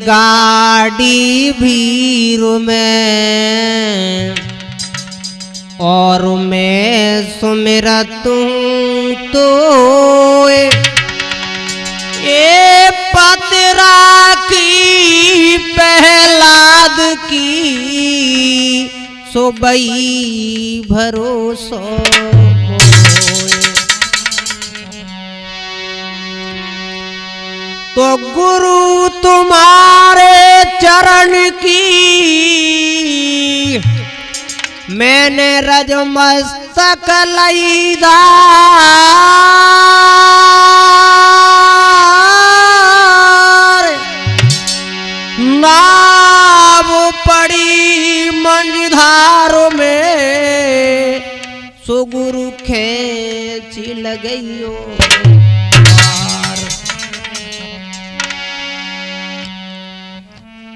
गाड़ी भीर में और मैं सुमिरतू तो ए पतरा की पहलाद की सोबई भरोसो तो गुरु तुम्हारे चरण की मैंने रजमस्तक लईदा नाव पड़ी मंझधार में सो गुरु खेच लगइयो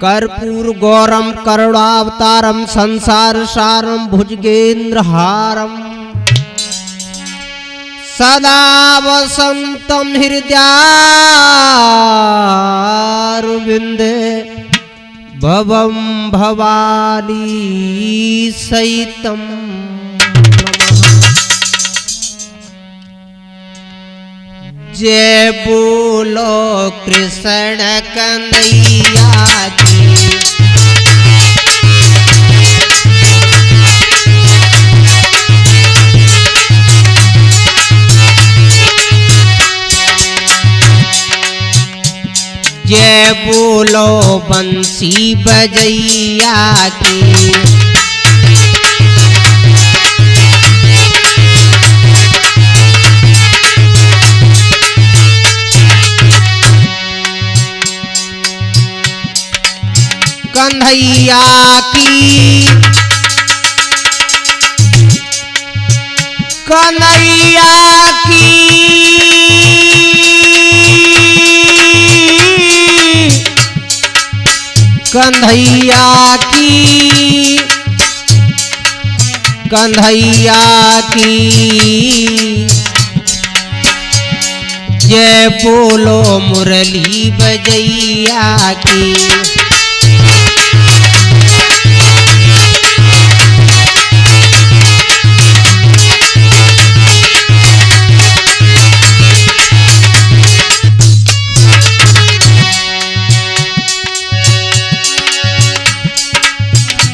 कर्पूर गौरम करुणावतारम संसार सारम भुजगेंद्र हारम सदा वसंतम हृदयारविंदे भवम भवानी सहितम जय बोलो कृष्ण कन्हैया की जय बोलो बंसी बजैया की कन्हैया की कन्हैया की कन्हैया की कन्हैया की जय बोलो मुरली बजैया की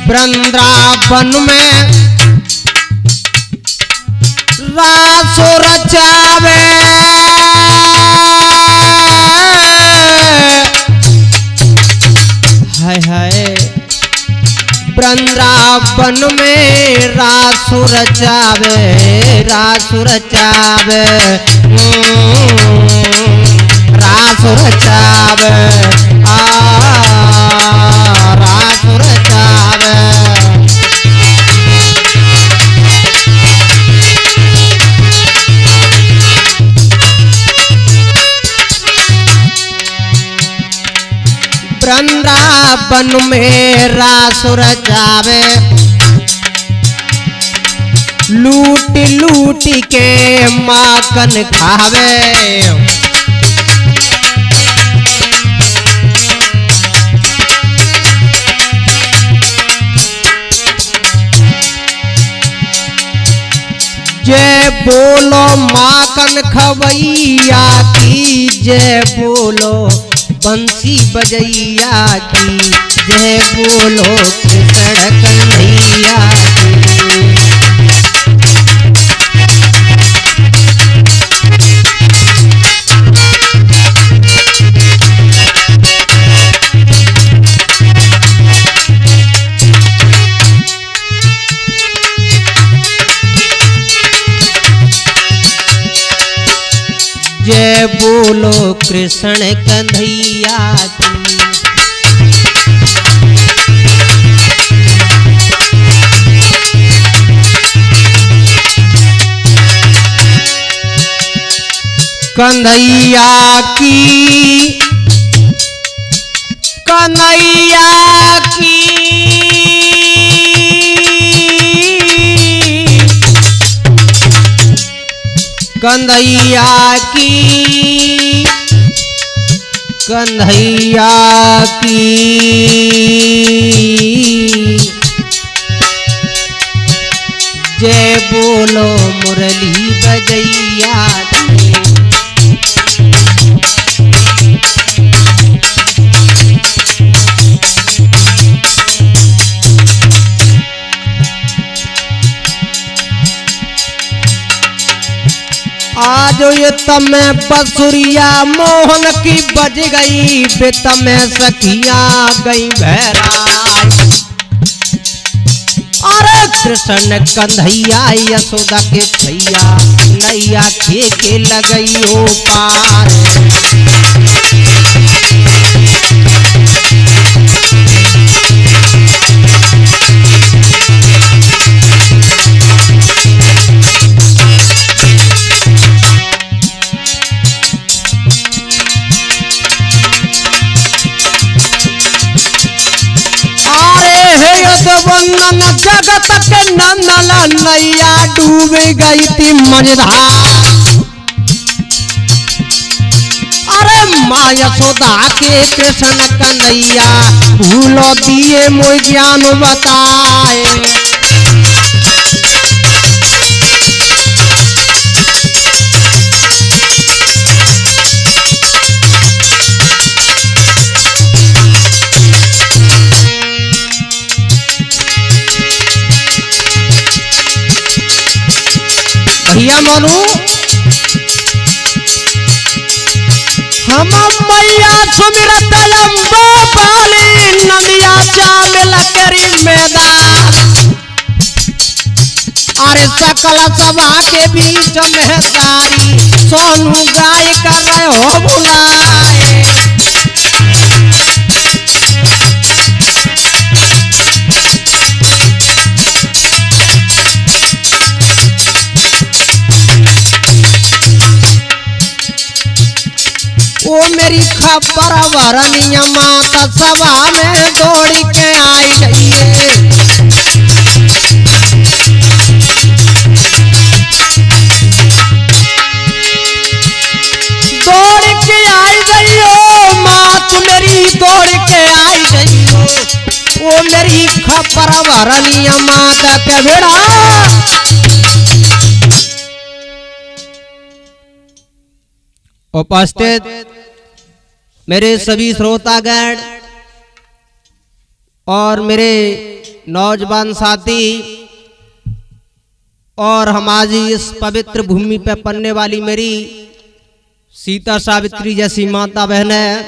वृंदावन में रासो रचावे हाय हाय वृंदावन में रासो रचावे रासो रचावे रासो रचावे रासो रचावे वृंदावन में रास रचावे लूट लूट के माखन खावे जय बोलो माखन खवैया की जय बोलो बंसी बजैया की जय बोलो कृष्ण कन्हैया की जय बोलो कृष्ण कन्हैया की कन्हैया की कन्हैया की कन्हैया की कन्हैया की जय बोलो मुरली बजैया की। आज ये तमे बसुरिया मोहन की बज गई बेत में सखिया गई भैराज। अरे कृष्ण कन्हैया यशोदा के छैया नैया के लगई ओ पार। वंदन जगत के नंदन नैया डूब गई थी मझधार। अरे माँ यशोदा के कृष्ण कन्हैया भूलो दिए मोय ज्ञान बताए। भैया मानू हम मैया सुमिरत अम्बा पाली नदिया चामिल करी मैदान। अरे सकल सभा के बीच में तारी सोनू गाय कर रहे हो बुलाए। ओ मेरी खबर वरनिया माता सभा में दौड़ के आई जाइए। दौड़ के आई जाइयो मात मेरी दौड़ के आई जाइयो। ओ मेरी खबर वरनिया माता के बेड़ा। उपस्थित मेरे सभी श्रोतागण और मेरे नौजवान साथी और हमारी इस पवित्र भूमि पर पलने वाली मेरी सीता सावित्री जैसी माता बहनें,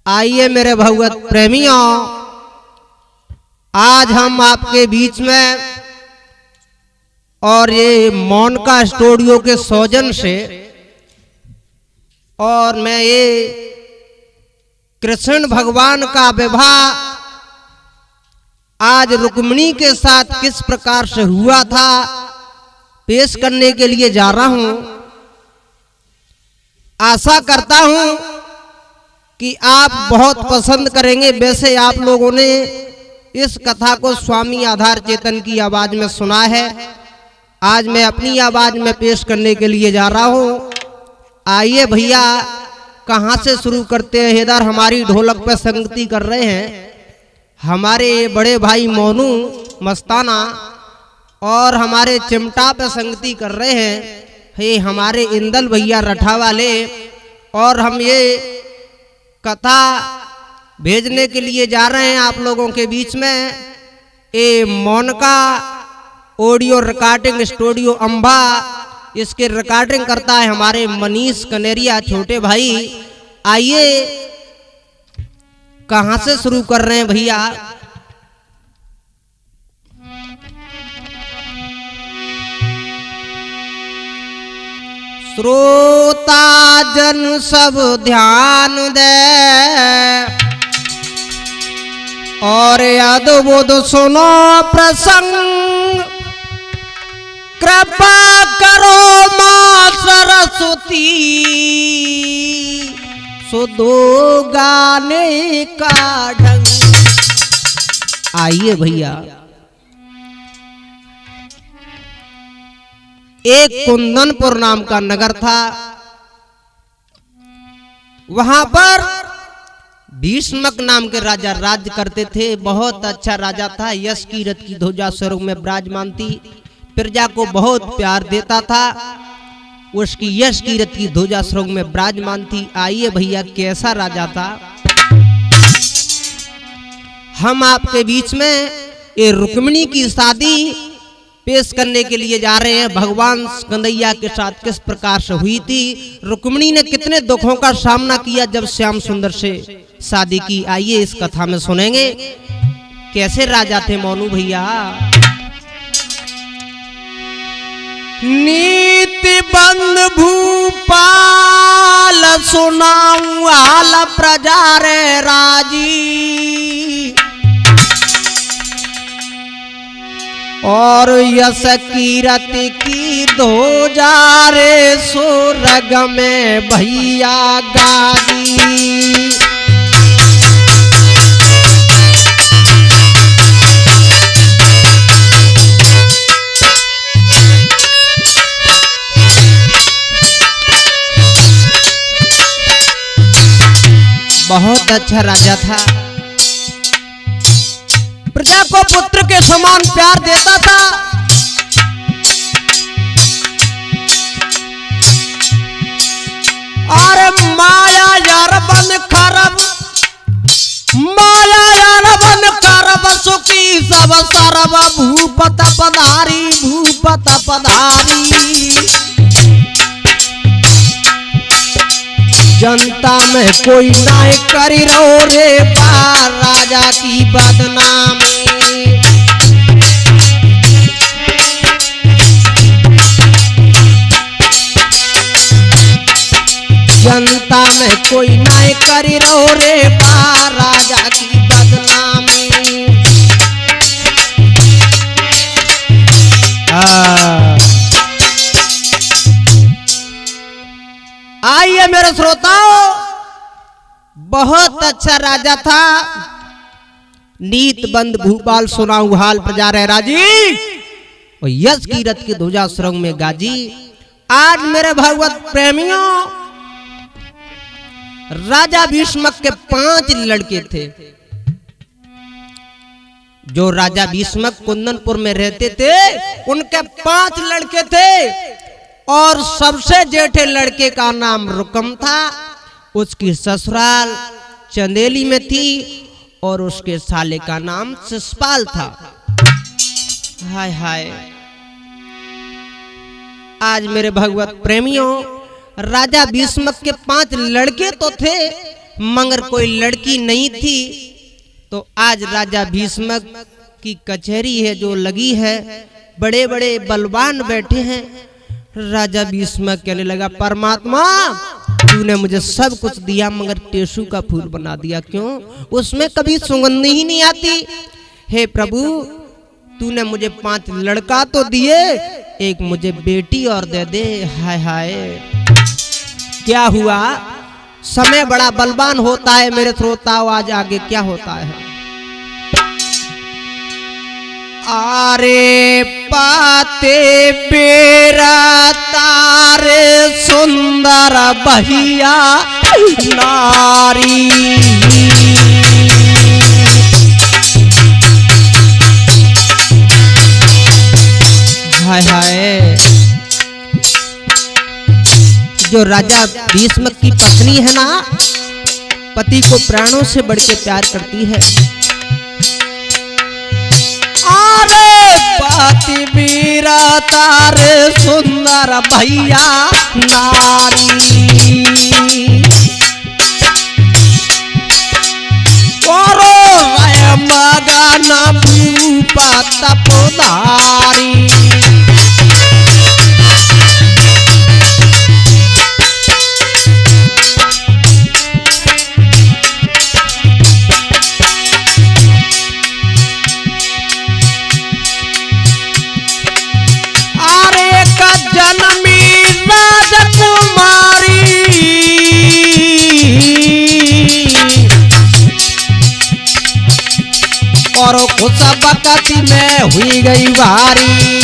आइए मेरे भगवत प्रेमियों, आज हम आपके बीच में और ये मोनिका स्टूडियो के सौजन से और मैं ये कृष्ण भगवान का विवाह आज रुक्मिणी के साथ किस प्रकार से हुआ था पेश करने के लिए जा रहा हूं। आशा करता हूं कि आप बहुत पसंद करेंगे। वैसे आप लोगों ने इस कथा को स्वामी आधार चेतन की आवाज में सुना है, आज मैं अपनी आवाज में पेश करने के लिए जा रहा हूं। आइए भैया, कहाँ से शुरू करते हैं। इधर हमारी ढोलक पे संगति कर रहे हैं हमारे बड़े भाई मोनू मस्ताना और हमारे चिमटा पे संगति कर रहे हैं हे हमारे इंदल भैया रठा वाले। और हम ये कथा भेजने के लिए जा रहे हैं आप लोगों के बीच में। ये मोनिका ऑडियो रिकॉर्डिंग स्टूडियो अंबा, इसके रिकॉर्डिंग करता है हमारे मनीष कनेरिया छोटे भाई। आइए कहां से शुरू कर रहे हैं भैया। श्रोता जन सब ध्यान दे और अद्भुत सुनो प्रसंग। कृपा करो मां सरस्वती सुधो गाने का ढंग। आइए भैया, एक कुंदनपुर नाम का नगर था। वहां पर भीष्मक नाम के राजा राज्य करते थे। बहुत अच्छा राजा था, यश की रथ की ध्वजा स्वर्ग में विराजमान थी, प्रजा को बहुत प्यार देता था, उसकी यश की रथ की ध्वजा स्वर्ग में विराजमान थी। आइए भैया कैसा राजा था। हम आपके बीच में ये रुक्मिणी की शादी पेश करने के लिए जा रहे हैं। भगवान कन्हैया के साथ किस प्रकार से हुई थी, रुक्मिणी ने कितने दुखों का सामना किया जब श्याम सुंदर से शादी की। आइए इस कथा में सुनेंगे कैसे राजा थे मोनू भैया। नीति बंद भूपाल सुनाऊं हाल प्रजा रे राजी, और यश कीरति की ध्वजा रे स्वर्ग में भैया गाजी। बहुत अच्छा राजा था, प्रजा को पुत्र के समान प्यार देता था। और माया यार बन खरब, माया यार बन खरब सुखी सब सरब, भूपत पधारी भूपत पधारी। जनता में कोई नाय करी रो रे पार राजा की बदनामी। जनता में कोई नाय करी रो रे पार राजा की बदनामी। आइए मेरे श्रोताओं, बहुत अच्छा राजा था। नीत बंद भूपाल सुनाऊं हाल प्रजा रे राजी, और यश की रथ की ध्वजा स्वर्ग में गाजी। आज मेरे भगवत प्रेमियों, राजा भीष्मक के 5 लड़के थे। जो राजा भीष्मक कुंदनपुर में रहते थे उनके 5 लड़के थे, और सबसे जेठे लड़के का नाम रुकम था। उसकी ससुराल चंदेली में थी और उसके साले का नाम शिषपाल था। हाय हाय, आज मेरे भगवत प्रेमियों, राजा भीष्मक के 5 लड़के तो थे मगर कोई लड़की नहीं थी। तो आज राजा भीष्मक की कचहरी है जो लगी है, बड़े बड़े बलवान बैठे हैं। राजा भीष्मक कहने लगा, परमात्मा तूने मुझे सब कुछ दिया मगर टेसू का फूल बना दिया, क्यों? उसमें कभी सुगंध ही नहीं आती। हे प्रभु, तूने मुझे 5 लड़का तो दिए, एक मुझे बेटी और दे दे। हाय हाय, क्या हुआ? समय बड़ा बलवान होता है मेरे श्रोताओं। आज आगे क्या होता है? आरे पाते बेरा तारे सुंदर भैया नारी, हाय हाय। जो राजा भीष्मक की पत्नी है ना, पति को प्राणों से बढ़ के प्यार करती है। पाति वीरा तारे सुंदर भैया नारी, करो मगन भूपत पधारी। और खुश बकती में हुई गई भारी।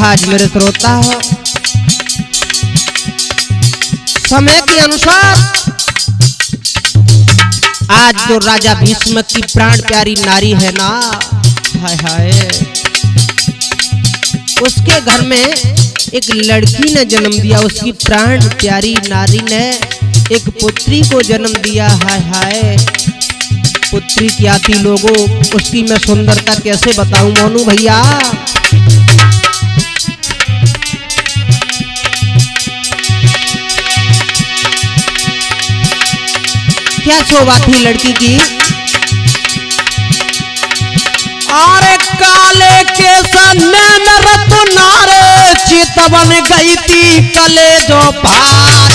आज मेरे श्रोता हो, समय के अनुसार आज जो राजा भीष्म की प्राण प्यारी नारी है ना, हाय हाय, उसके घर में एक लड़की ने जन्म दिया। उसकी प्राण प्यारी नारी ने एक पुत्री को जन्म दिया। हाय हाय, पुत्री क्या थी लोगों, उसकी मैं सुंदरता कैसे बताऊं मोनू भैया। क्या शोभा थी लड़की की। अरे काले के सनैन रत्नारे चितवन गई थी कले जो भार।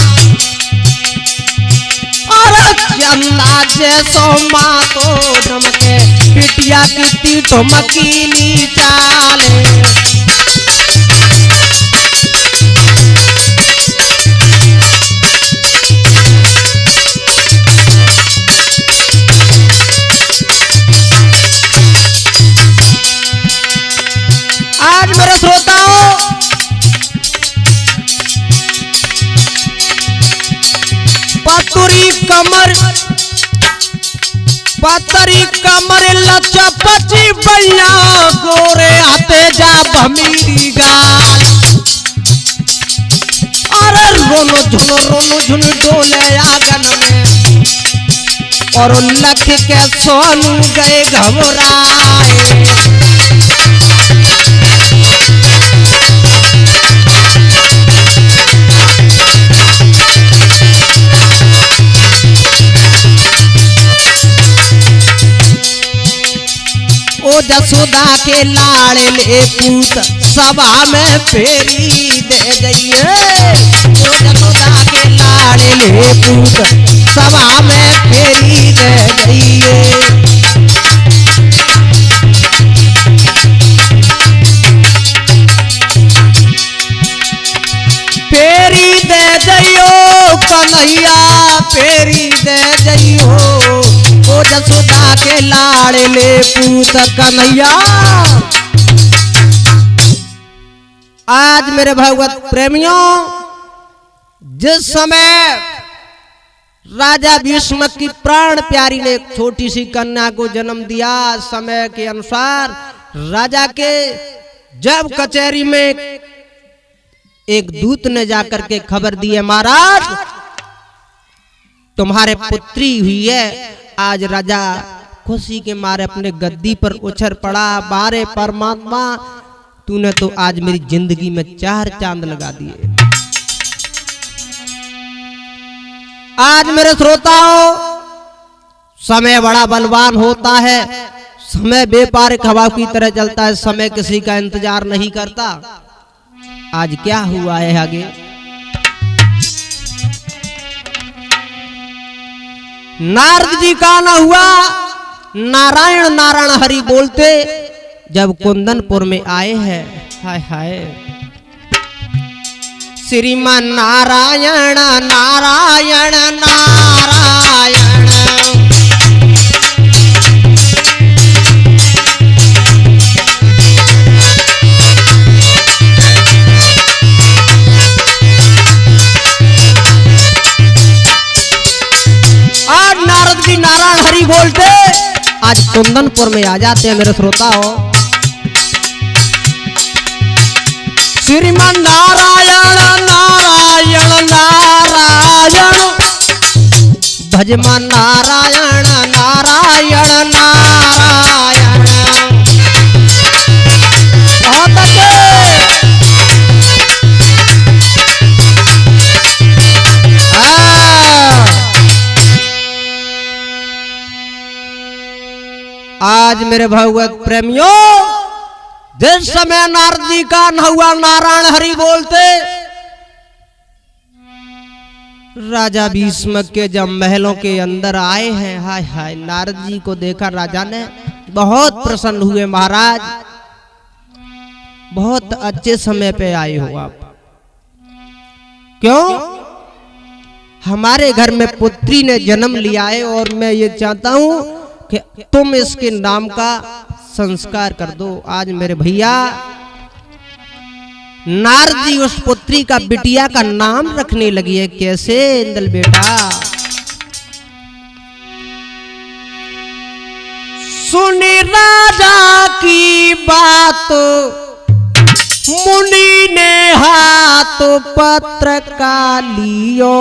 अरे चंदा जैसो माँ तो धमके, पिटिया की धमकीली चाले। आज मेरे श्रोताओं, पतरी कमर लचपची बैया गोरे आते जा भमीरी गाल। अरे रोनो झुन डोले आंगन में, और लख के सोनू गए घबराए। ओ जसोदा के लाड़े ले पूत सभा में फेरी दे गई। ओ जसोदा के लाड़े ले पूत सभा में फेरी दे गई। फेरी दे जइयो कन्हैया, फेरी दे जइयो। ओ जसोदा के लाड़े ले पूत कन्हैया। आज मेरे भगवत प्रेमियों, जिस समय राजा भीष्म की प्राण प्यारी ने एक छोटी सी कन्या को जन्म दिया, समय के अनुसार राजा के जब कचहरी में एक दूत ने जाकर के खबर दी है, महाराज तुम्हारे पुत्री हुई है। आज राजा खुशी के मारे अपने गद्दी पर उछल पड़ा। बारे परमात्मा, तूने तो आज मेरी जिंदगी में 4 चांद लगा दिए। आज मेरे श्रोताओं, समय बड़ा बलवान होता है। समय बेपारिक हवा की तरह चलता है। समय किसी का इंतजार नहीं करता। आज क्या हुआ है आगे, नारद जी का ना हुआ। नारायण नारायण हरि बोलते जब कुंदनपुर में आए हैं, हाय हाय, श्रीमान नारायण नारायण नारायण। आज नारद जी नारायण हरि बोलते आज कुंदनपुर में आ जाते हैं मेरे श्रोताओं। श्रीमान नारायण नारायण नारायण, भजमान नारायण नारायण नारायण। बहुत अच्छे। आज मेरे भगवत प्रेमियों, जिस समय नारद जी का न हुआ नारायण हरि बोलते, राजा भीष्म के जब महलों के अंदर आए हैं, हाय हाय, नारद जी को देखा राजा ने बहुत प्रसन्न हुए। महाराज बहुत अच्छे समय पे आए हो आप। क्यों? हमारे घर में पुत्री ने जन्म लिया है और मैं ये चाहता हूं कि तुम इसके नाम का संस्कार कर दो। आज मेरे भैया नारद जी उस पुत्री का बिटिया का नाम रखने लगी है। कैसे इंदल बेटा? सुनी राजा की बात मुनि ने हाथ पत्र का लियो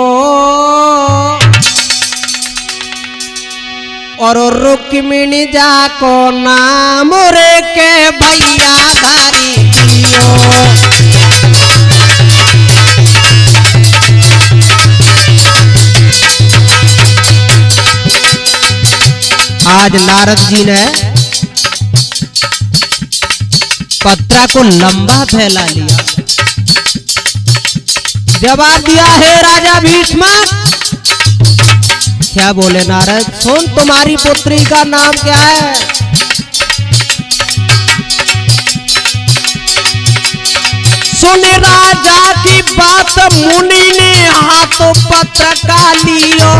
और रुक्मिणी जा को नाम रे के भैया धारी दियो। आज नारद जी ने पत्रा को लंबा फैला लिया, जवाब दिया, हे राजा भीष्म। क्या बोले नारद? सुन, तुम्हारी पुत्री का नाम क्या है? सुन राजा की बात मुनि ने हाथों पत्र का लियो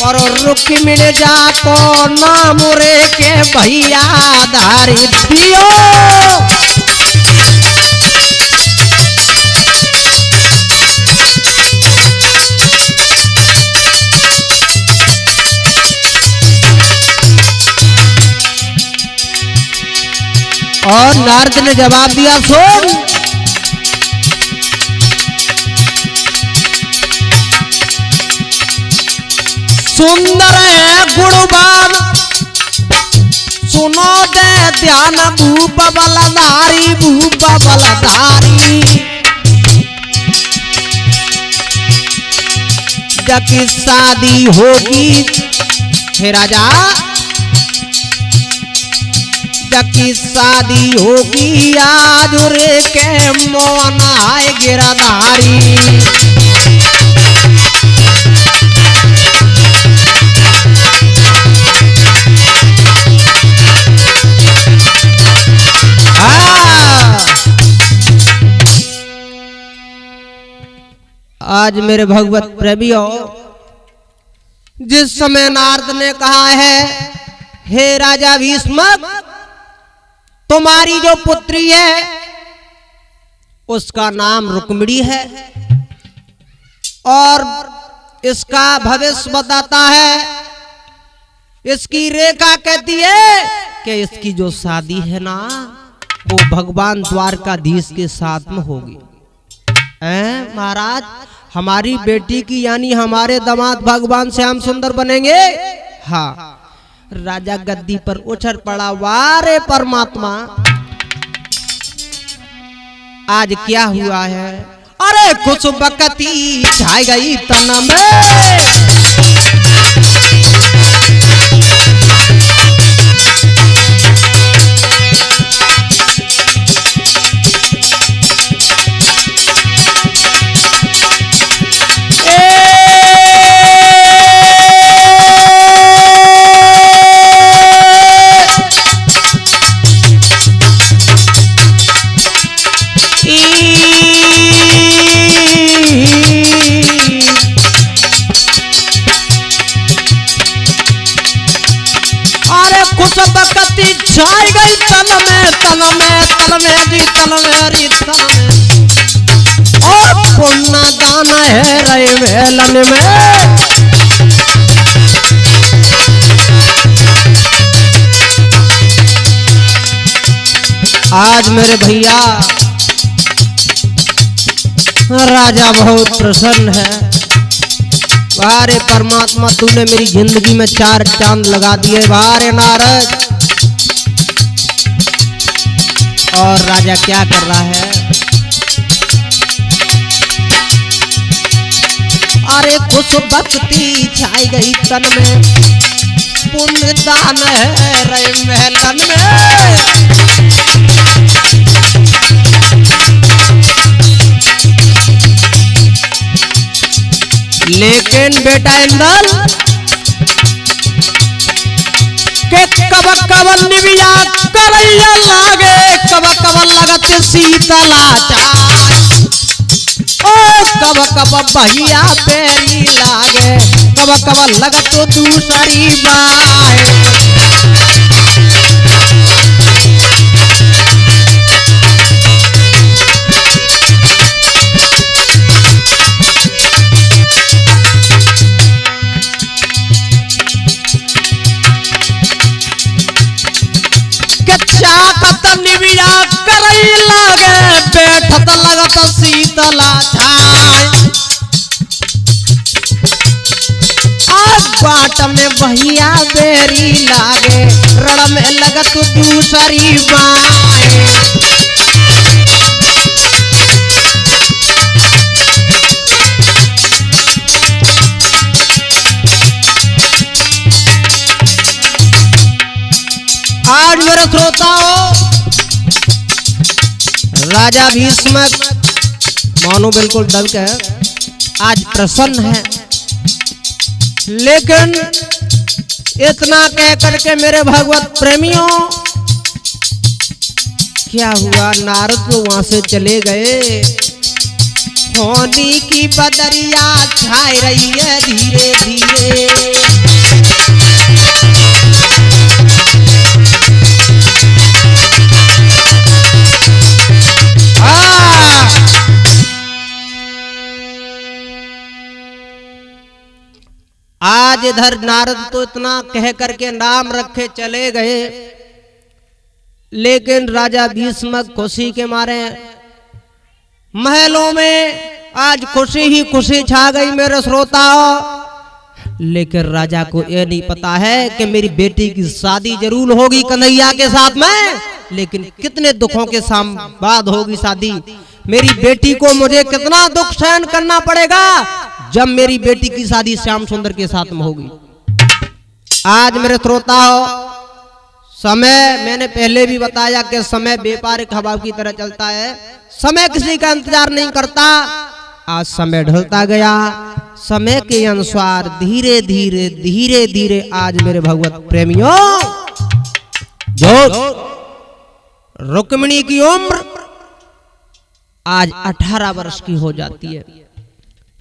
और रुक्मिणी जा को नाम रे के भैया धारी दियो। और नारद ने जवाब दिया, सुन, सुंदर है गुणवान सुनो दे ध्यान भूप बलधारी, भूप बलधारी। जब शादी होगी, हे राजा, जब शादी होगी आज रे के मोहन आए गिरधारी। आज मेरे भगवत प्रेमियों, जिस समय नारद ने कहा है, हे राजा भीष्म, तुम्हारी जो पुत्री है उसका नाम रुक्मिणी है और इसका भविष्य बताता है, इसकी रेखा कहती है कि इसकी जो शादी है ना वो भगवान द्वारकाधीश के साथ में होगी। महाराज, हमारी बेटी की यानी हमारे दामाद भगवान श्याम सुंदर बनेंगे। हाँ, राजा गद्दी पर उछल पड़ा, वारे परमात्मा, आज क्या हुआ है? अरे कुछ बकती छाई गई तन में, छाई गई तल में, तल में, तल में जी, तल में री, तल में। और पुण्य दान है रे वेलन में। आज मेरे भैया राजा बहुत प्रसन्न है। वारे परमात्मा, तूने मेरी जिंदगी में 4 चांद लगा दिए। वारे नारद, और राजा क्या कर रहा है? अरे कुछ भक्ति छाई गई तन में, पुण्य दान है रे महलन में। लेकिन बेटा इंदल के कब कब निविया करैया लागे, कब कब लगत शीतला चाय, ओ कब कब भैया पेरी लागे, कब कब लगत दूसरी बाय। ताकत निबिया करई लागे बैठत लगत शीतला छाय आज बाट में भैया बेरी लागे रण में लगत दूसरी बाएं आज मेरे श्रोताओं राजा भीष्म मानो बिल्कुल दब के आज प्रसन्न है, लेकिन इतना कह करके मेरे भगवत प्रेमियों क्या हुआ, नारद तो वहां से चले गए। होनी की बदरिया छाई रही है धीरे धीरे आज इधर नारद तो इतना कह करके नाम रखे चले गए, लेकिन राजा भीष्म खुशी के मारे महलों में आज खुशी ही खुशी छा गई मेरे श्रोताओं। लेकिन राजा को यह नहीं पता है कि मेरी बेटी की शादी जरूर होगी कन्हैया के साथ में, लेकिन कितने दुखों के बाद होगी शादी। मेरी बेटी को मुझे कितना दुख सहन करना पड़ेगा जब मेरी बेटी की शादी श्याम सुंदर के साथ में होगी। आज मेरे श्रोताओं समय मैंने पहले भी बताया कि समय व्यापारिक हवा की तरह चलता है, समय किसी का इंतजार नहीं करता। आज समय ढलता गया, समय के अनुसार धीरे धीरे धीरे धीरे आज मेरे भगवत प्रेमियों जो रुक्मिणी की उम्र आज 18 वर्ष की हो जाती है,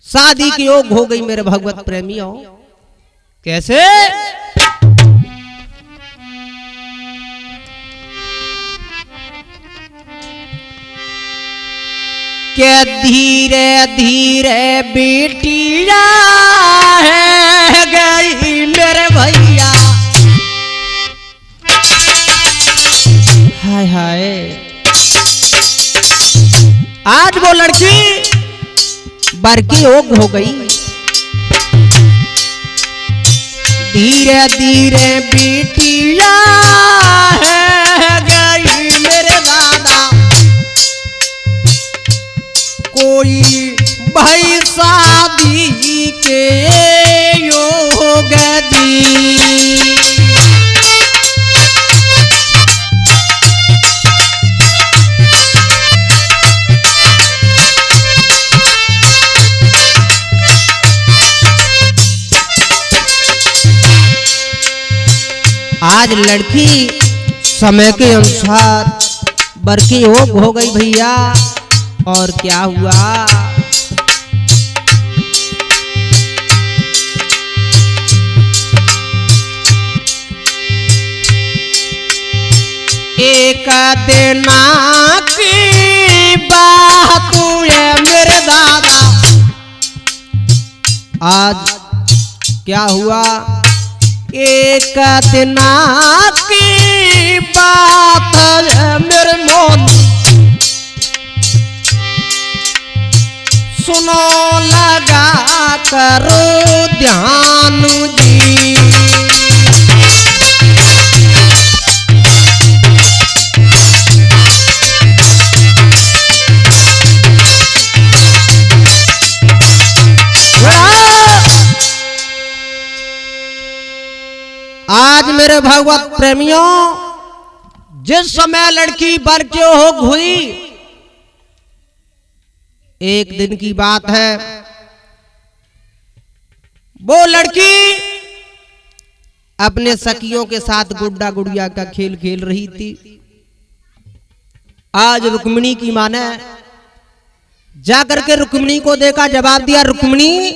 शादी की योग हो गई मेरे भगवत प्रेमियों। कैसे? के धीरे धीरे बेटिया है गई मेरे भैया, हाय हाय आज वो लड़की बरकी योग हो गई। धीरे धीरे बेटिया है गई मेरे दादा, कोई भाई शादी के योग दी। आज लड़की समय के अनुसार बरकी हो गई भैया। और क्या हुआ, एक दिन की बात है मेरे दादा। आज क्या हुआ, एक दिन की बात है मेरे मोन, सुनो लगा करो ध्यान जी। आज मेरे भगवत प्रेमियों जिस समय लड़की बरके हो हुई, एक दिन की बात है, वो लड़की अपने सखियों के साथ गुड्डा गुड़िया का खेल खेल रही थी। आज रुक्मिणी की मां ने जाकर के रुक्मिणी को देखा, जवाब दिया, रुक्मिणी,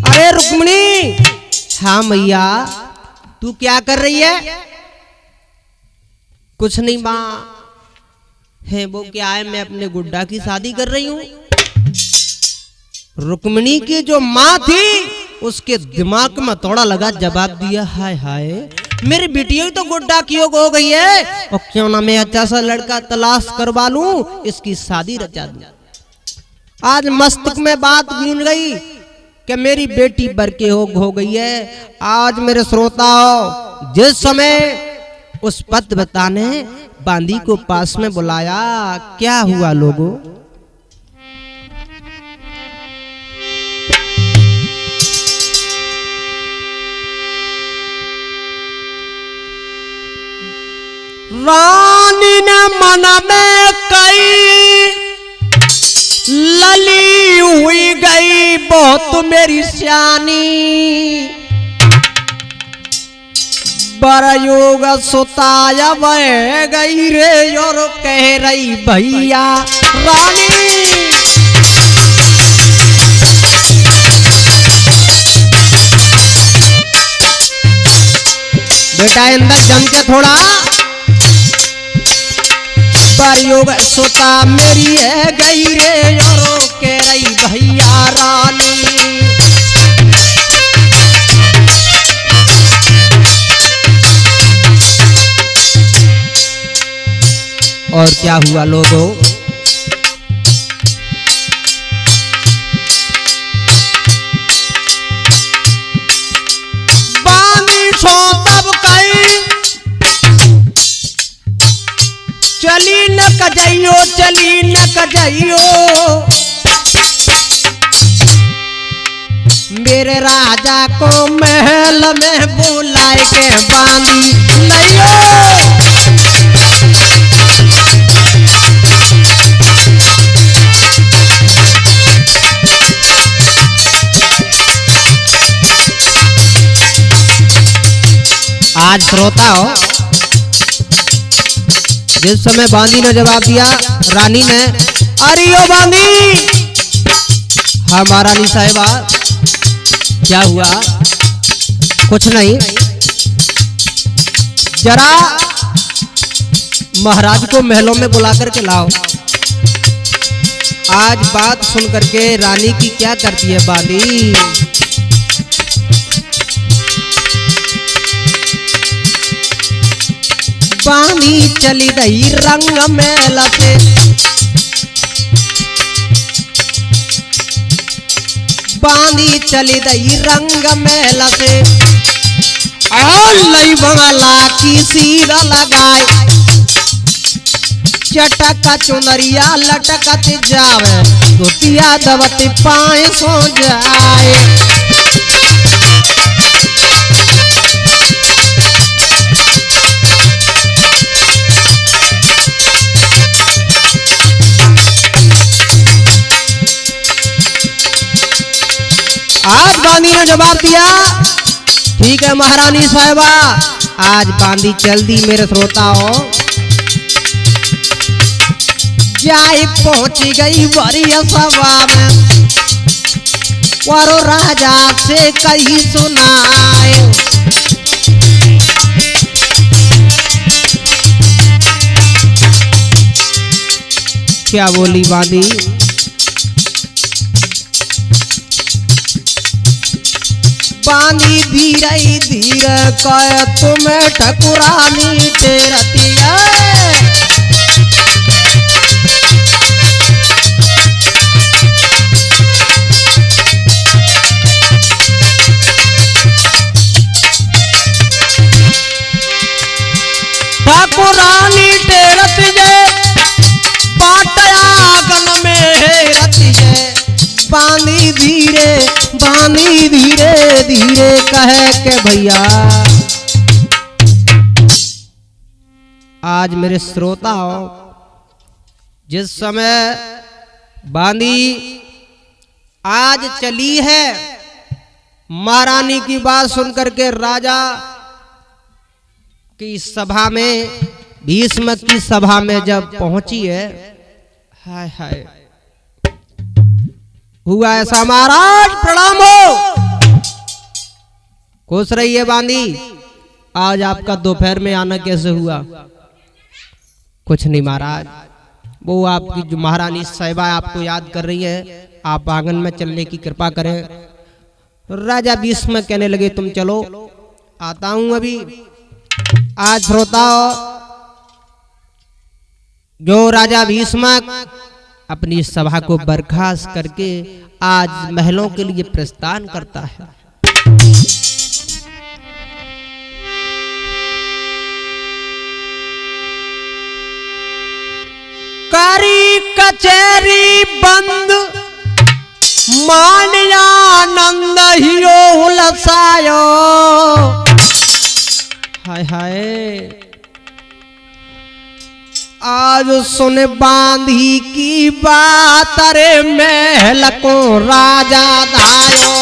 अरे रुक्मिणी। हाँ मैया, तू क्या कर रही है? कुछ नहीं मां। है वो क्या है, मैं अपने गुड्डा की शादी कर रही हूं। रुक्मिणी की जो मां थी उसके दिमाग में थोड़ा लगा, जवाब दिया, हाय हाय मेरी बिटिया तो गुड्डा कियो हो गई है, और क्यों ना मैं अच्छा सा लड़का तलाश करवा लूं, इसकी शादी रचा दूं। आज मस्तक में बात गूंज गई कि मेरी बेटी बरके हो गई है। आज मेरे श्रोताओं, जिस समय उस पद बताने बांदी को पास में बुलाया, क्या हुआ लोगों? रानी ने मन में कई लली हुई गई बहुत मेरी सियानी, बरयोग सुताया बह गई रे और कह रही भैया रानी। बेटा अंदर जम के थोड़ा। बरयोग सुता मेरी है गई रे और कह रही भैया रानी। और क्या हुआ लोगों? बानी सो तब कई चली न कजइयो, चली न कजइयो, मेरे राजा को महल में बुलाए के बांधी लइयो। आज श्रोता हो, जिस समय बांदी ने जवाब दिया रानी ने, अरे ओ बांदी, हमारा रानी साहिबा क्या हुआ? कुछ नहीं, जरा महाराज को महलों में बुला करके लाओ। आज बात सुन करके रानी की क्या करती है बांदी? बांदी चली गई रंग मेल से, बांदी चली गई रंग मेल से, और लई बंगला की सीर लगाए, चटक चुनरिया लटकत जावे, धोतिया दबती पाए सो जाए। आज बांदी ने जवाब दिया, ठीक है महारानी साहिबा। आज बांदी चल दी मेरे श्रोताओं, जाए पहुंची गई वरिया सभा में, वारो राजा से कही सुनाए। क्या बोली बांदी? बांदी धीरे धीरे कह तुम्हें ठकुरानी तेरतिया, ठाकुरानी टेरत जे पाटया आंगन में हेरत जे। बांदी धीरे धीरे कहे के भैया, आज मेरे श्रोता हो, जिस समय बांदी आज चली है, महारानी की बात सुनकर के राजा की सभा में, भीष्म की सभा में जब पहुंची है, हाय हाय हुआ ऐसा, महाराज प्रणाम हो। खुश रहिए बांदी, आज आपका दोपहर में आना कैसे हुआ? कुछ नहीं महाराज, वो आपकी जो महारानी साहिबा आपको याद कर रही है, आप आंगन में चलने की कृपा करें। राजा भीष्म कहने लगे तुम चलो, आता हूं अभी। आज श्रोताओं, जो राजा भीष्मक अपनी सभा को बर्खास्त करके आज महलों के लिए प्रस्थान करता है। कारी कचहरी बंद मान्यानंद हियो हुलसायो। हाय हाय, आज सुन बांधी की बात, रे महल को राजा धायो।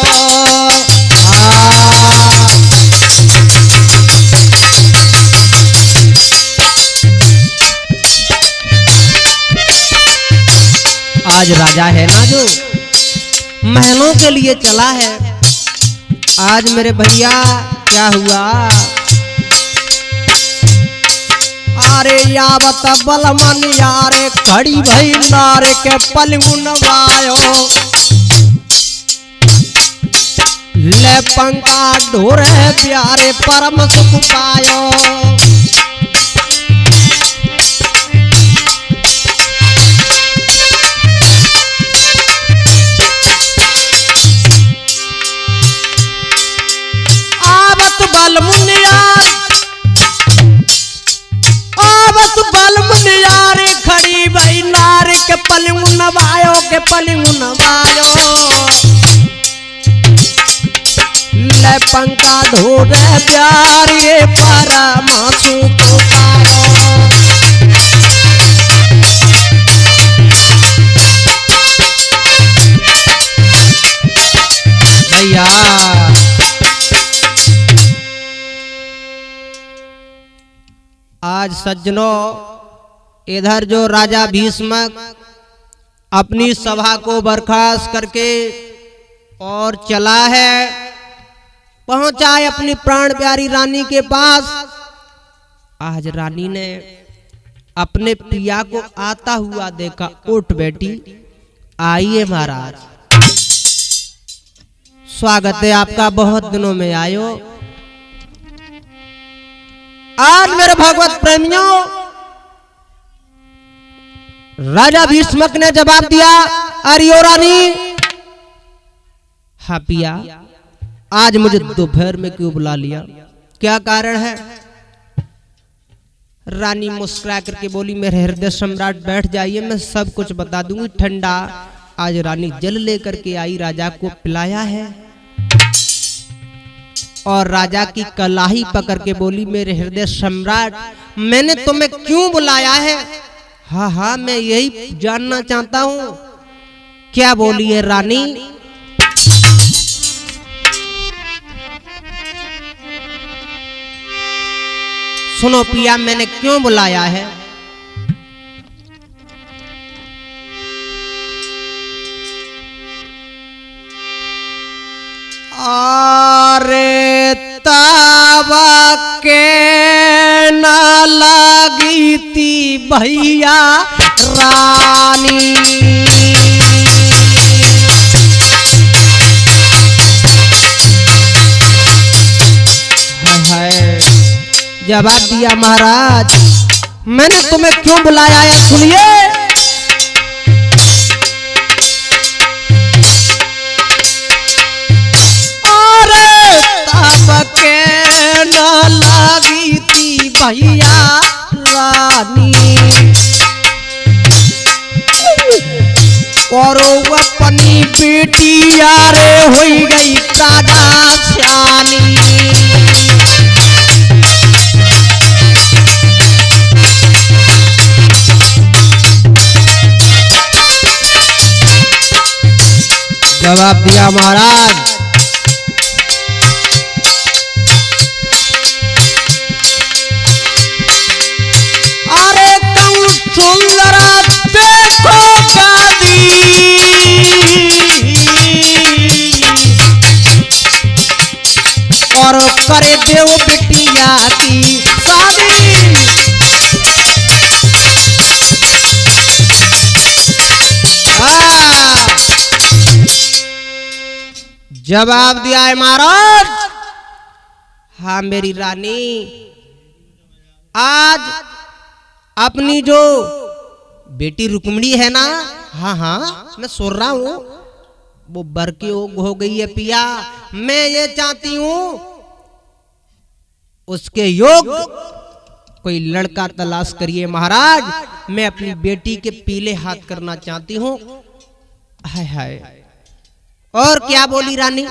आज राजा है ना जो महलों के लिए चला है। आज मेरे भैया क्या हुआ, अरे यावत बलमन यारे खड़ी भई नारे के पलंगुन वायो। ले पंखा ढोरे प्यारे परम सुख पायो। खड़ी भई नारे के पलंगुन वायो, के पलंगुन वायो। ले पंखा ढोरे प्यारे परम सुख पायो। भैया आज सज्जनों, इधर जो राजा भीष्मक अपनी सभा को बर्खास्त करके और चला है, पहुंचा है अपनी प्राण प्यारी रानी के पास। आज रानी ने अपने प्रिया को आता हुआ देखा। उठ बेटी, आइए महाराज, स्वागत है आपका, बहुत दिनों में आयो। आज मेरे भगवत प्रेमियों, राजा भीष्मक ने जवाब दिया, अरे रानी, हाँ पिया, आज मुझे दोपहर में क्यों बुला लिया, क्या कारण है? रानी मुस्कुरा करके बोली, मेरे हृदय सम्राट बैठ जाइए, मैं सब कुछ बता दूंगी। ठंडा आज रानी जल लेकर के आई, राजा को पिलाया है। और राजा की कलाई पकड़ के बोली, मेरे हृदय सम्राट, मैंने तुम्हें क्यों बुलाया है? हाँ हाँ, मैं यही जानना चाहता हूं। क्या बोली है रानी? सुनो पिया, मैंने क्यों बुलाया है? अरे तावा के न लगी थी भैया रानी। है जवाब दिया, महाराज, मैंने तुम्हें क्यों बुलाया है, सुनिए। के न लगी थी भैया रानी, और अपनी बेटी यारे हुई गई राजा श्यानी। जवाब दिया, महाराज, सुंदर देखो गादी, और करे देव बिटिया की शादी। जवाब दिया है महाराज, हाँ मेरी रानी, आज अपनी जो बेटी रुक्मिणी है ना, हाँ हाँ मैं सुन रहा हूं, वो बर की ओग हो गई है पिया। मैं ये चाहती हूं उसके योग कोई लड़का तलाश करिए महाराज। मैं अपनी बेटी के पीले हाथ करना चाहती हूं। हाय हाय। और क्या बोली रानी?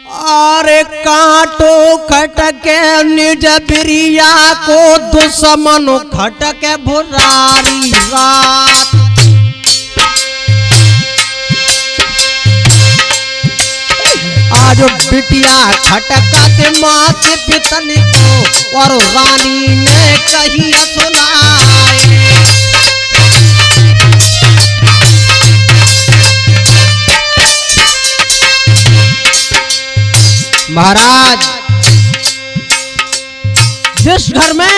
अरे कांटो खटके निज बिरिया को दुश्मन खटके भुरारी रात। आज बिटिया खटकाते माते पितन को और रानी ने कही सुनाए। महाराज, जिस घर में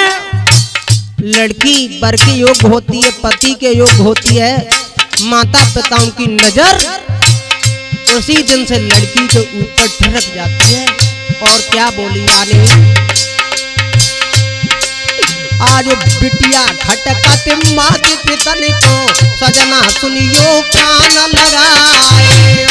लड़की बर के योग होती है, पति के योग होती है, माता पिताओं की नजर उसी दिन से लड़की के ऊपर ठहरक जाती है। और क्या बोली रानी? आज बिटिया खटकाते माते पितन को सजना सुनियो कान लगाए।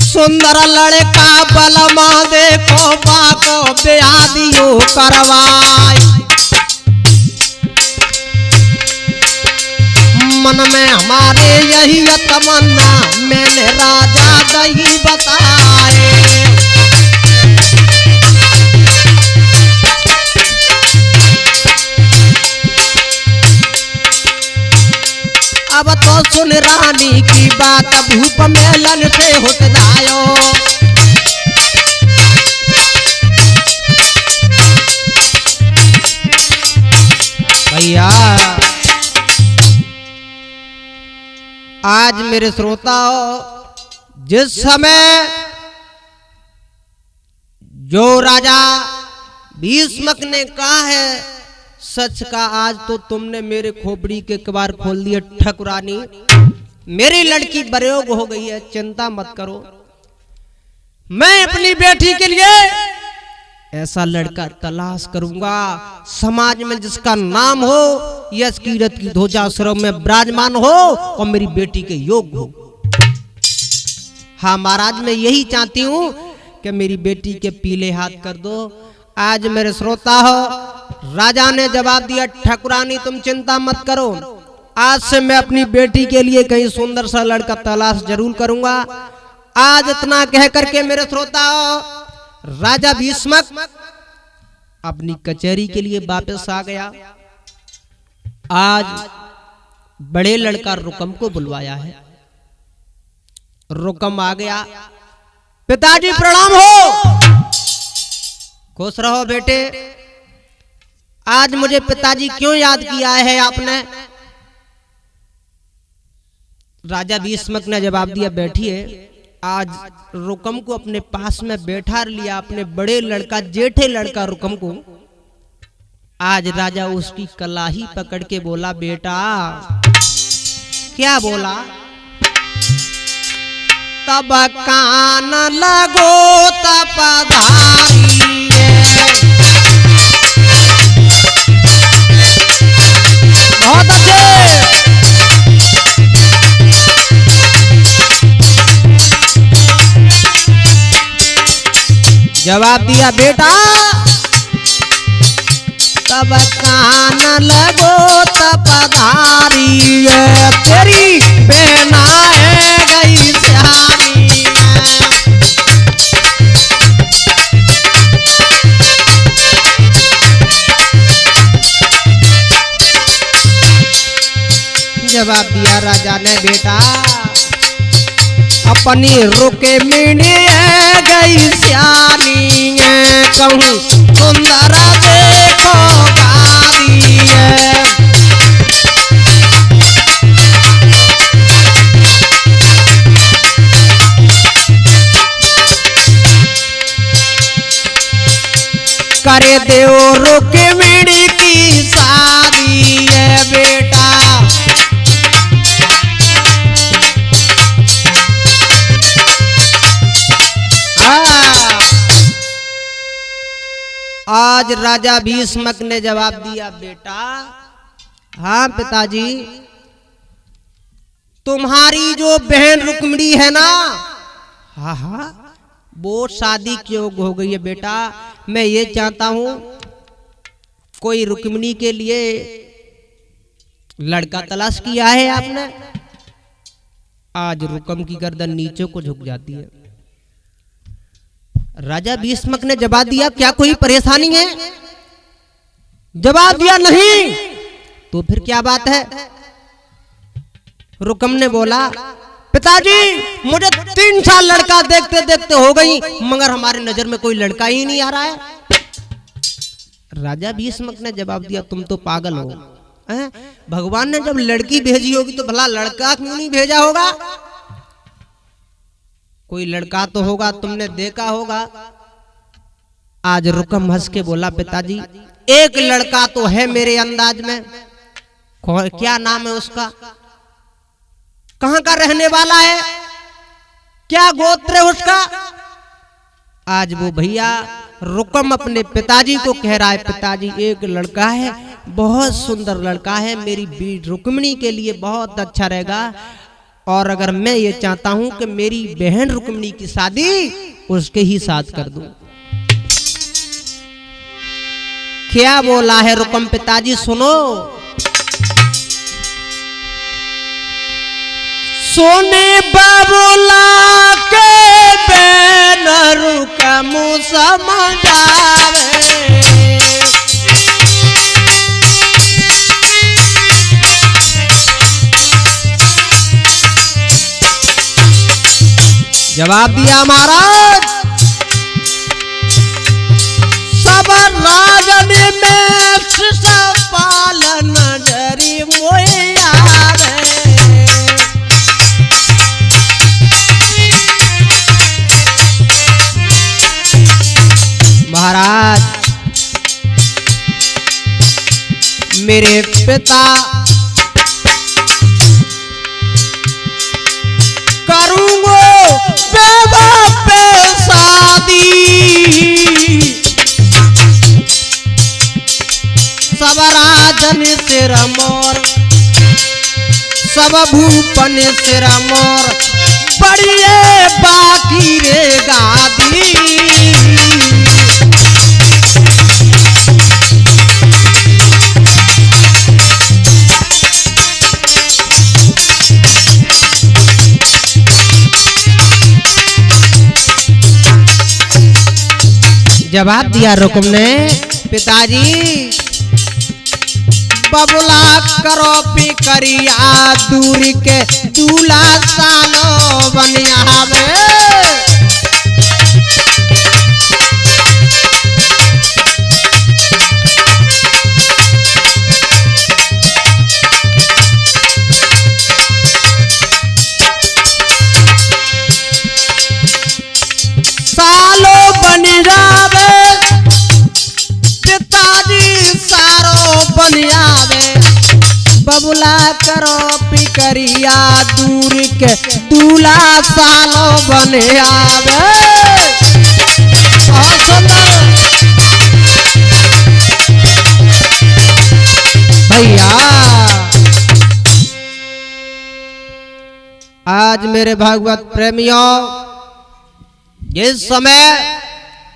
सुंदर लड़का बलमा देखो बाको ब्यादियो करवाए। मन में हमारे यही तमन्ना मैंने राजा दही बताए। अब तो सुन रानी की बात, भूप मेलन से होत जायो। भैया आज मेरे श्रोताओं, जिस समय जो राजा भीष्मक ने कहा है सच का, आज तो तुमने मेरे खोपड़ी के कबार खोल दिए ठकुरानी। मेरी लड़की बरयोग हो गई है, चिंता मत करो। मैं अपनी बेटी के लिए ऐसा लड़का तलाश करूंगा समाज में जिसका नाम हो, यश कीरत की ध्वजा सिर में विराजमान हो और मेरी बेटी के योग हो। हाँ महाराज, मैं यही चाहती हूं कि मेरी बेटी के पीले हाथ कर दो। आज मेरे श्रोता हो, राजा ने जवाब दिया ठकुरानी तुम चिंता मत करो, आज से मैं अपनी बेटी के लिए कहीं सुंदर सा लड़का तलाश जरूर करूंगा। आज इतना कह करके मेरे श्रोता हो, राजा भीष्मक अपनी कचहरी के लिए वापस आ गया। आज बड़े लड़का रुकम को बुलवाया है। रुकम आ गया। पिताजी प्रणाम हो। खुश रहो बेटे। आज मुझे पिताजी क्यों याद किया है आपने? राजा भीष्मक ने जवाब दिया बैठिए। आज रुकम को अपने पास में बैठा लिया, अपने बड़े लड़का जेठे लड़का रुकम को। आज राजा उसकी कलाई पकड़ के बोला बेटा। क्या बोला? तब कान लगो तपधारी। बहुत अच्छे। जवाब दिया बेटा। तब कान लगो तपधारी, तेरी बेना है गई सिहारी। जवाब दिया राजा ने बेटा। अपनी रुके मिनी गई सियानी, कहूँ सुंदर देखो गादी है। करे देव रुके मिनी की शादी है। राजा भीष्मक ने जवाब दिया, बेटा हाँ पिताजी, तुम्हारी जो बहन रुक्मिणी है ना, हाँ हाँ, वो शादी क्यों हो गई है बेटा। मैं ये चाहता हूं कोई रुक्मिणी के लिए लड़का तलाश किया है आपने। आज रुकम की गर्दन नीचे को झुक जाती है। राजा भीष्मक ने जवाब दिया, क्या कोई परेशानी है? जवाब दिया नहीं। तो फिर क्या बात है? रुकम ने बोला, पिताजी मुझे 3 साल लड़का देखते देखते हो गई, मगर हमारे नजर में कोई लड़का ही नहीं आ रहा है। राजा भीष्मक ने जवाब दिया, तुम तो पागल हो। भगवान ने जब लड़की भेजी होगी तो भला लड़का क्यों नहीं भेजा होगा? कोई लड़का तो होगा, तुमने देखा होगा। आज रुकम हंस के बोला, पिताजी एक लड़का तो है मेरे अंदाज में। क्या नाम है उसका? कहां का रहने वाला है? क्या गोत्र है उसका? आज वो भैया रुकम अपने पिताजी को कह रहा है, पिताजी एक लड़का है, बहुत सुंदर लड़का है, मेरी रुक्मिणी के लिए बहुत अच्छा रहेगा। और अगर मैं ये चाहता हूं कि मेरी बहन रुक्मिणी की शादी उसके ही साथ कर दूं। क्या बोला है रुकम? पिताजी सुनो। सोने बाबूला के बहन रुकम समझावे, जवाब दिया, महाराज सब राजन में पालन नजरी मोए आवे। महाराज मेरे पिता करूंगो बेवा पे शादी, सब राजन सिर मोर, सब भूपन सिर मोर, बढ़िए बाकी रे गादी। जवाब दिया रुकम ने, पिताजी बबुला करो पिकरिया दूर के दूल्हा सालो बनियावे। सालो बन जावे, पिताजी सारो बन जावे, बबुला करो पिकरिया दूर के दूल्हा सालो बन आवे। भैया आज मेरे भागवत प्रेमियों, इस समय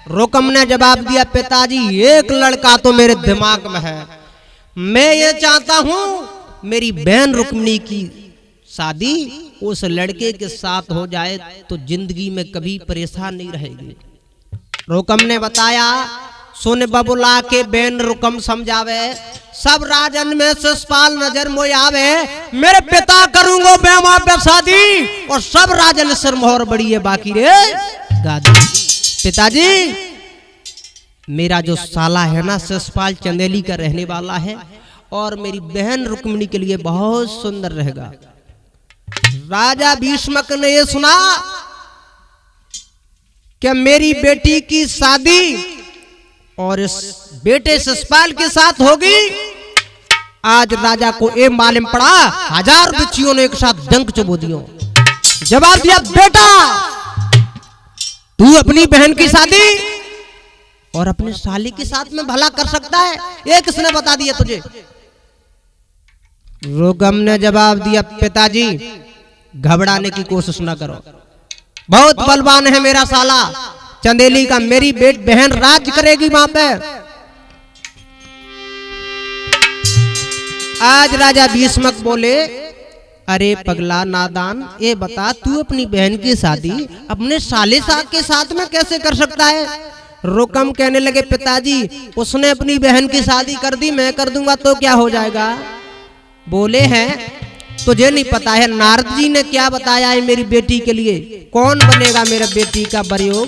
रुकम ने जवाब दिया, पिताजी एक लड़का तो मेरे दिमाग में है, मैं ये चाहता हूं मेरी बहन रुक्मिणी की शादी उस लड़के के साथ हो जाए तो जिंदगी में कभी परेशान नहीं रहेगी। रुकम ने बताया, सुन बबुला के बहन रुकम समझावे, सब राजन में शिषपाल नजर मोय आवे, मेरे पिता करूंगो बेवा पे शादी और सब राजन सिर मोहर बड़ी है बाकी रे गादी। पिताजी मेरा जो साला है ना शिषपाल चंदेली का रहने वाला है और मेरी बहन रुक्मिणी के लिए बहुत सुंदर रहेगा। राजा भीष्मक ने यह सुना कि मेरी बेटी की शादी और इस बेटे शिषपाल के साथ होगी। आज राजा को ये मालूम पड़ा, 1000 बिच्छियों ने एक साथ डंक चबो दियो। जवाब दिया, बेटा तू अपनी बहन की शादी और अपने साली के साथ में भला कर सकता है? ये किसने बता दिया तुझे? रुकम ने जवाब दिया, पिताजी घबराने की कोशिश ना करो, बहुत बलवान है मेरा साला चंदेली का, मेरी बहन राज करेगी वहां पे। आज राजा भीष्मक बोले, अरे पगला नादान, ये बता तू अपनी बहन की शादी अपने साले के साथ में कैसे कर सकता है? रुकम कहने लगे, पिताजी उसने अपनी बहन की शादी कर दी, मैं कर दूंगा तो क्या हो जाएगा? बोले हैं तुझे नहीं पता है नारद जी ने क्या बताया है मेरी बेटी के लिए? कौन बनेगा मेरे बेटी का वरयोग?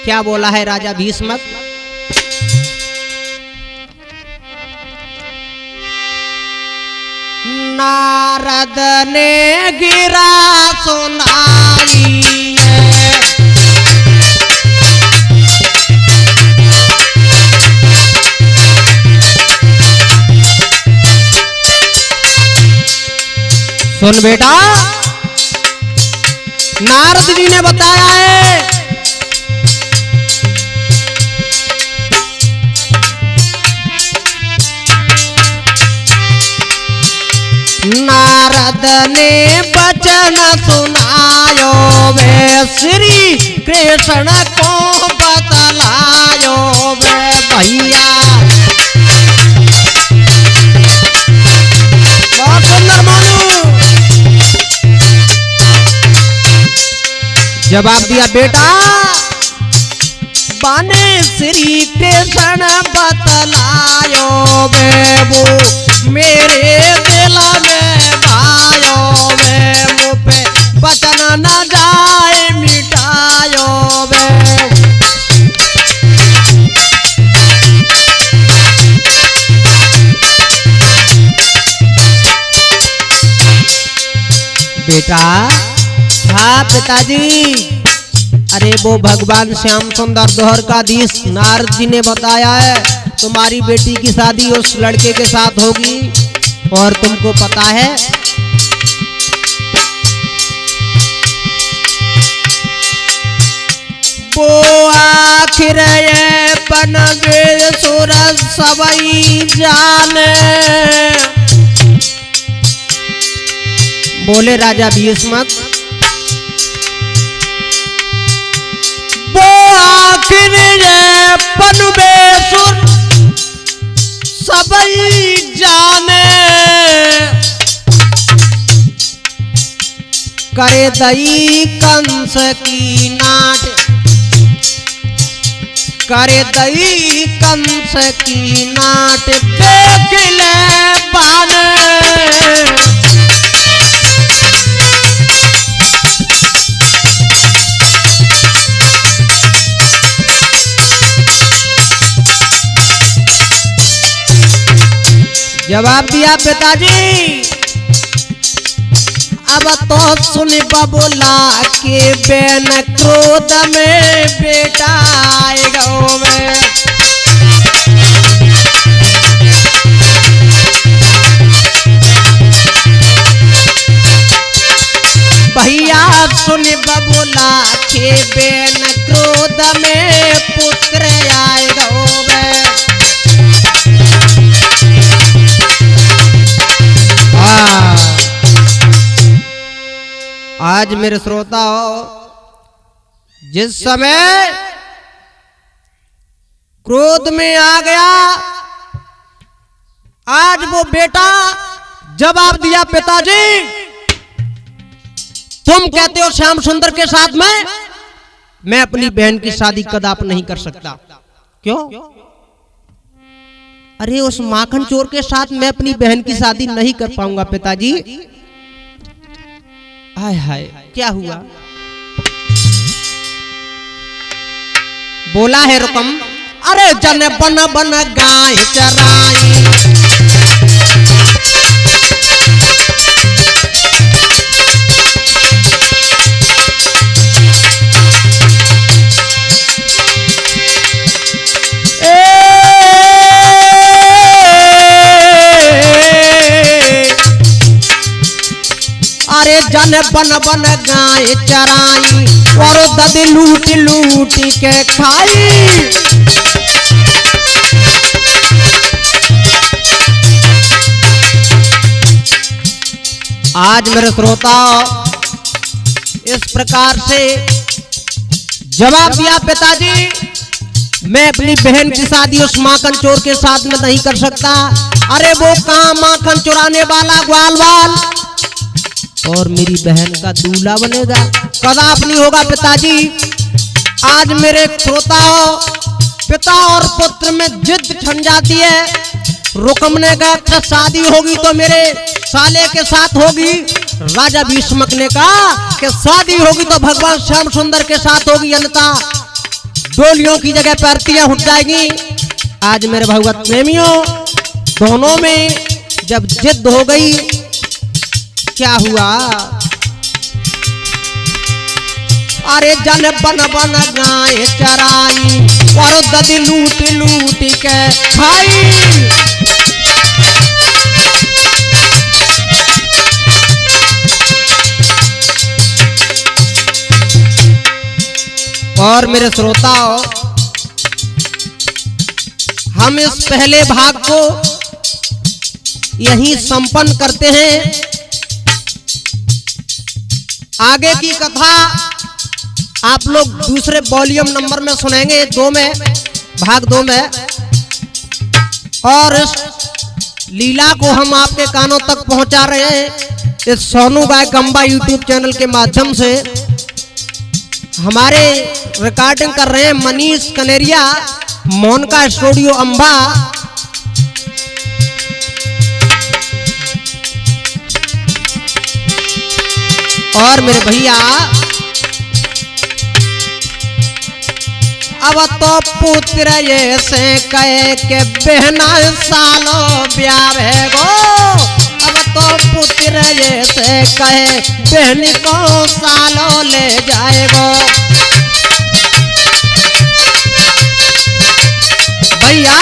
क्या बोला है राजा भीष्मक? नारद ने गिरा सुनाई है, सुन बेटा, नारद जी ने बताया है नारद ने वचन सुनायो वे श्री कृष्ण को बतलायो वे भैया। बहुत सुंदर मानू जवाब दिया, बेटा बने श्री कृष्ण बतलायो वे वो मेरे दिल में भायो वे, मुँह पे वचन न जाए मिटायो वे। बेटा, हाँ पिताजी, अरे वो भगवान श्याम सुंदर द्वारकाधीश नारद जी ने बताया है तुम्हारी बेटी की शादी उस लड़के के साथ होगी, और तुमको पता है वो आखिर ये बनवे सूरज सबई जाने। बोले राजा भीष्मक, वो आखिर ये बनवे सूरज सबई जाने, करे दई कंस की नाट, करे दई कंस की नाट देख ले बाने। जवाब दिया, पिताजी अब तो सुन बबुला के बेन क्रोध में बेटा आएगा में। भैया सुन बबुला के बेन क्रोध में पुत्र आएगा में। आज मेरे श्रोता हो, जिस समय क्रोध में आ गया, आज वो बेटा जवाब दिया, पिताजी तुम कहते हो श्याम सुंदर के साथ में मैं अपनी बहन की शादी कदाप नहीं कर सकता। क्यों? अरे उस माखन चोर के साथ मैं अपनी बहन की शादी नहीं कर पाऊंगा पिताजी। हाय हाय, क्या हुआ? बोला है रुकम, अरे जन बन बन गाय चराई, अरे जन बन बन गाय चराई और दद लूट लूट के खाई। आज मेरे श्रोता इस प्रकार से जवाब दिया, पिताजी मैं अपनी बहन की शादी उस माखन चोर के साथ में नहीं कर सकता। अरे वो कहां माखन चुराने वाला ग्वाल वाल और मेरी बहन का दूल्हा बनेगा, कदाप नहीं होगा पिताजी। आज मेरे श्रोताओं पिता और पुत्र में जिद ठन जाती है। रुकम ने कहा शादी होगी तो मेरे साले के साथ होगी। राजा भीष्मक ने कहा कि शादी होगी तो भगवान श्याम सुंदर के साथ होगी, अन्यथा डोलियों की जगह पैरतियां उठ जाएगी। आज मेरे भगवत प्रेमियों दोनों में जब जिद हो गई, क्या हुआ? अरे जन बन बन गाय चराई और दद लूट लूट के खाई। और मेरे श्रोताओं हम इस पहले भाग को यहीं संपन्न करते हैं। आगे की कथा आप लोग दूसरे वॉल्यूम नंबर में सुनेंगे, भाग 2 में। और इस लीला को हम आपके कानों तक पहुंचा रहे हैं इस सोनू गाय गंबा यूट्यूब चैनल के माध्यम से। हमारे रिकॉर्डिंग कर रहे हैं मनीष कनेरिया, मोनका स्टूडियो अंबा। और मेरे भैया अब तो पुत्र ये से कहे के बहना सालो ब्याह है गो। अब तो पुत्र ये से कहे बहन को सालो ले जाएगो। भैया